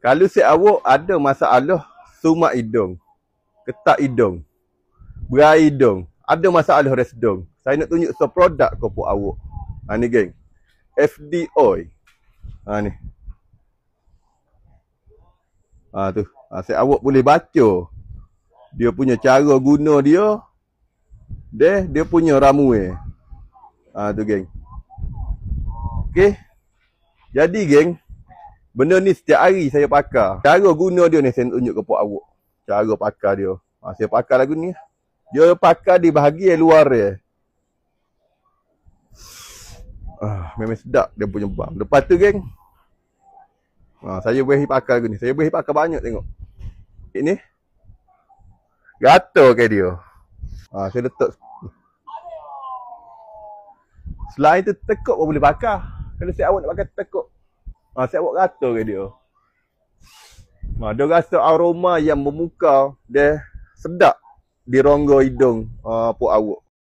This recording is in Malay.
Kalau si awak ada masalah sumak hidung, ketak hidung, berai hidung, ada masalah resdung, saya nak tunjuk produk kopok awak. Ni geng. FD Oil. Ni. Tu. Saya awak boleh baca dia punya cara guna dia. Dia punya ramuan. Tu geng. Okey. Jadi geng, benda ni setiap hari saya pakai. Cara guna dia ni saya tunjuk kepada awak. Cara pakai dia. Saya pakai lagu ni. Dia pakai di bahagian luar dia. Memang sedap dia punya bam. Lepas tu geng, saya boleh pakai lagu ni. Saya boleh pakai banyak tengok. Ini gatal ke dia. Saya letak. Selain tu tekuk pun boleh pakai. Kalau si awak nak pakai tekuk, si awak gatal ke dia. Dia rasa aroma yang memukau. Dia sedap di rongga hidung pok awak.